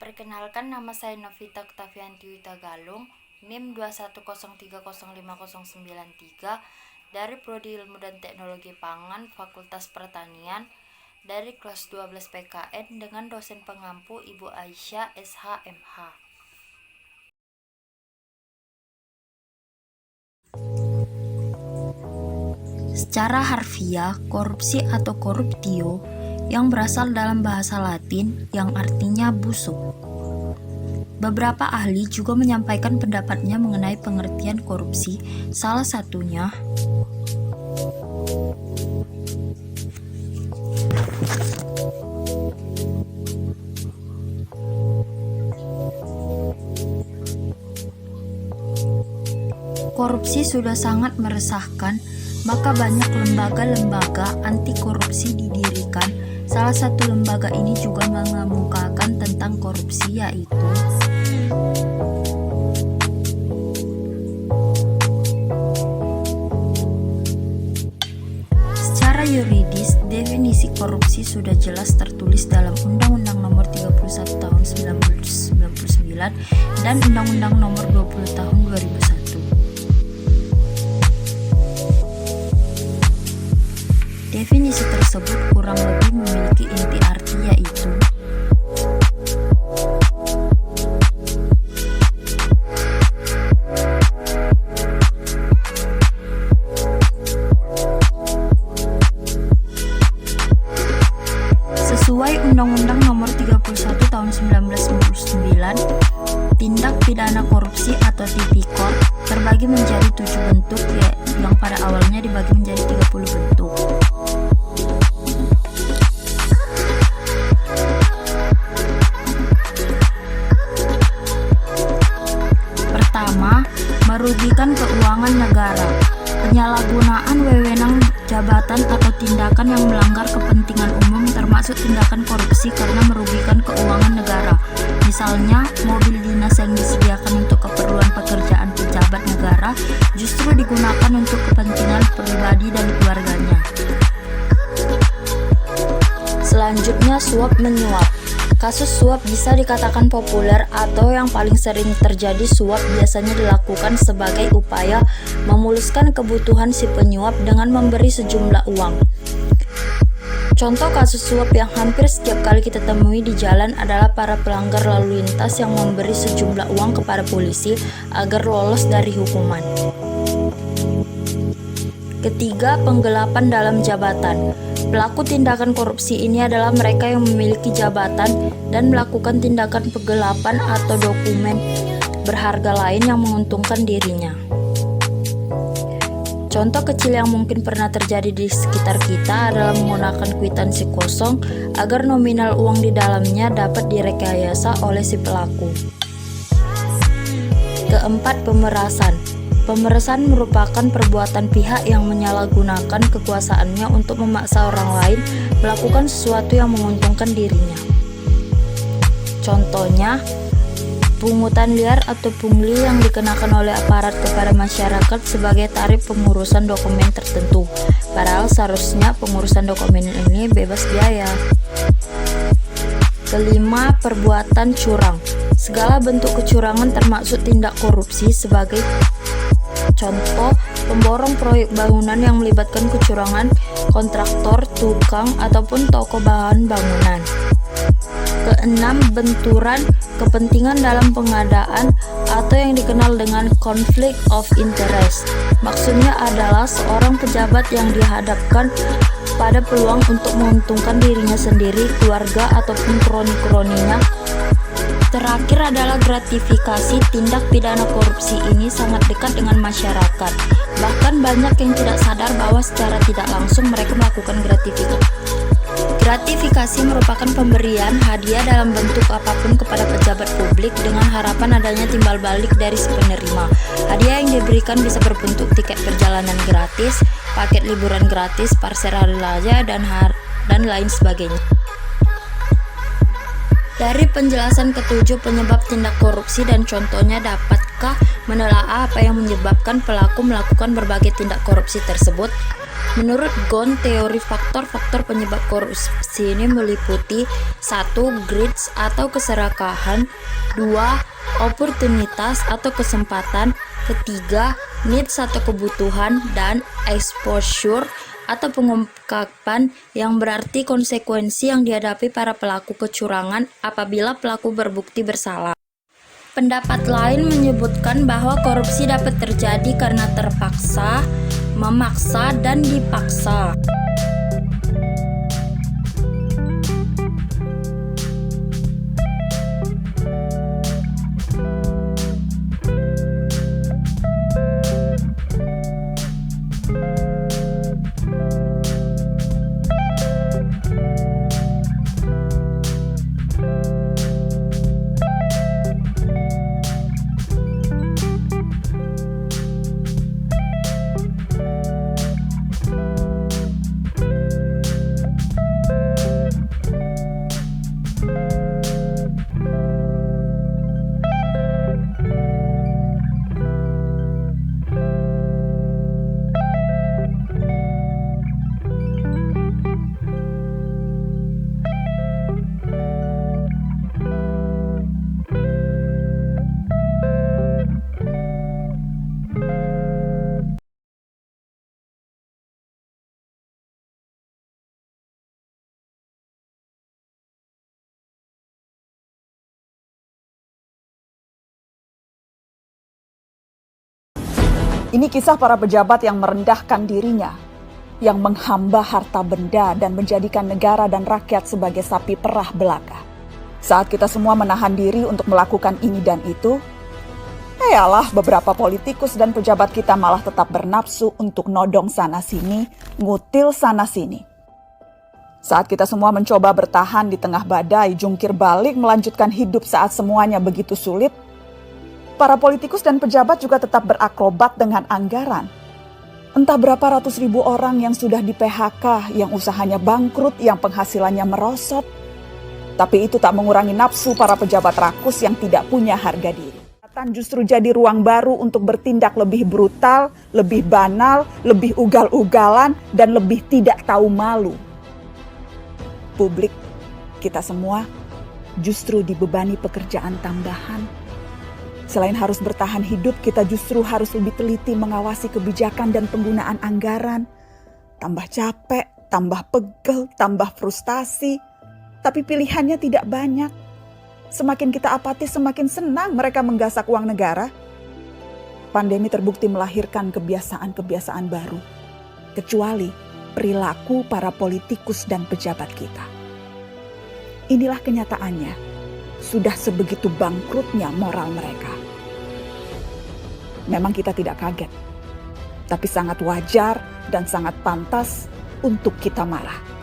Perkenalkan, nama saya Novita Octavianti Witagalung, NIM 210305093 dari Prodi Ilmu dan Teknologi Pangan, Fakultas Pertanian, dari kelas 12 PKN dengan dosen pengampu Ibu Aisyah SHMH. Secara harfiah, korupsi atau corruptio yang berasal dalam bahasa Latin yang artinya busuk. Beberapa ahli juga menyampaikan pendapatnya mengenai pengertian korupsi, salah satunya korupsi sudah sangat meresahkan, maka banyak lembaga-lembaga anti korupsi didirikan. Salah satu lembaga ini juga mengemukakan tentang korupsi, yaitu secara yuridis, definisi korupsi sudah jelas tertulis dalam Undang-Undang Nomor 31 Tahun 1999 dan Undang-Undang Nomor 20 Tahun 2001. Definisi tersebut kurang lebih memiliki inti arti, yaitu sesuai Undang-Undang Nomor 31 Tahun 1999, tindak pidana korupsi atau tipikor terbagi menjadi 7 bentuk yang pada awalnya dibagi menjadi 30 bentuk. Pertama, merugikan keuangan negara. Penyalahgunaan wewenang jabatan atau tindakan yang melanggar kepentingan umum termasuk tindakan korupsi karena merugikan keuangan negara. Misalnya, mobil dinas yang disediakan untuk keperluan pekerjaan pejabat negara justru digunakan untuk kepentingan pribadi dan keluarganya. Selanjutnya, suap menyuap. Kasus suap bisa dikatakan populer atau yang paling sering terjadi. Suap biasanya dilakukan sebagai upaya memuluskan kebutuhan si penyuap dengan memberi sejumlah uang. Contoh kasus suap yang hampir setiap kali kita temui di jalan adalah para pelanggar lalu lintas yang memberi sejumlah uang kepada polisi agar lolos dari hukuman. Ketiga, penggelapan dalam jabatan. Pelaku tindakan korupsi ini adalah mereka yang memiliki jabatan dan melakukan tindakan penggelapan atau dokumen berharga lain yang menguntungkan dirinya. Contoh kecil yang mungkin pernah terjadi di sekitar kita adalah menggunakan kwitansi kosong agar nominal uang di dalamnya dapat direkayasa oleh si pelaku. Keempat, pemerasan. Pemerasan merupakan perbuatan pihak yang menyalahgunakan kekuasaannya untuk memaksa orang lain melakukan sesuatu yang menguntungkan dirinya. Contohnya, pungutan liar atau pungli yang dikenakan oleh aparat kepada masyarakat sebagai tarif pengurusan dokumen tertentu, padahal seharusnya pengurusan dokumen ini bebas biaya. Kelima, perbuatan curang. Segala bentuk kecurangan termasuk tindak korupsi. Sebagai contoh, pemborong proyek bangunan yang melibatkan kecurangan kontraktor, tukang, ataupun toko bahan bangunan. Keenam, benturan kepentingan dalam pengadaan atau yang dikenal dengan conflict of interest. Maksudnya adalah seorang pejabat yang dihadapkan pada peluang untuk menguntungkan dirinya sendiri, keluarga, ataupun kroni-kroninya. Terakhir adalah gratifikasi. Tindak pidana korupsi ini sangat dekat dengan masyarakat. Bahkan banyak yang tidak sadar bahwa secara tidak langsung mereka melakukan gratifikasi. Gratifikasi merupakan pemberian hadiah dalam bentuk apapun kepada pejabat publik dengan harapan adanya timbal balik dari si penerima. Hadiah yang diberikan bisa berbentuk tiket perjalanan gratis, paket liburan gratis, parsel hari raya, dan lain sebagainya. Dari penjelasan ketujuh penyebab tindak korupsi dan contohnya, dapatkah menelaah apa yang menyebabkan pelaku melakukan berbagai tindak korupsi tersebut? Menurut Ghosn, teori faktor-faktor penyebab korupsi ini meliputi 1. Greed atau keserakahan, 2. Oportunitas atau kesempatan, ketiga needs atau kebutuhan, dan exposure atau pengungkapan yang berarti konsekuensi yang dihadapi para pelaku kecurangan apabila pelaku berbukti bersalah. Pendapat lain menyebutkan bahwa korupsi dapat terjadi karena terpaksa, memaksa, dan dipaksa. Ini kisah para pejabat yang merendahkan dirinya, yang menghamba harta benda dan menjadikan negara dan rakyat sebagai sapi perah belaka. Saat kita semua menahan diri untuk melakukan ini dan itu, yalah beberapa politikus dan pejabat kita malah tetap bernafsu untuk nodong sana-sini, ngutil sana-sini. Saat kita semua mencoba bertahan di tengah badai, jungkir balik melanjutkan hidup saat semuanya begitu sulit, para politikus dan pejabat juga tetap berakrobat dengan anggaran. Entah berapa ratus ribu orang yang sudah di PHK, yang usahanya bangkrut, yang penghasilannya merosot. Tapi itu tak mengurangi nafsu para pejabat rakus yang tidak punya harga diri. Justru jadi ruang baru untuk bertindak lebih brutal, lebih banal, lebih ugal-ugalan, dan lebih tidak tahu malu. Publik, kita semua justru dibebani pekerjaan tambahan. Selain harus bertahan hidup, kita justru harus lebih teliti mengawasi kebijakan dan penggunaan anggaran. Tambah capek, tambah pegel, tambah frustasi. Tapi pilihannya tidak banyak. Semakin kita apatis, semakin senang mereka menggasak uang negara. Pandemi terbukti melahirkan kebiasaan-kebiasaan baru. Kecuali perilaku para politikus dan pejabat kita. Inilah kenyataannya. Sudah sebegitu bangkrutnya moral mereka. Memang kita tidak kaget, tapi sangat wajar dan sangat pantas untuk kita marah.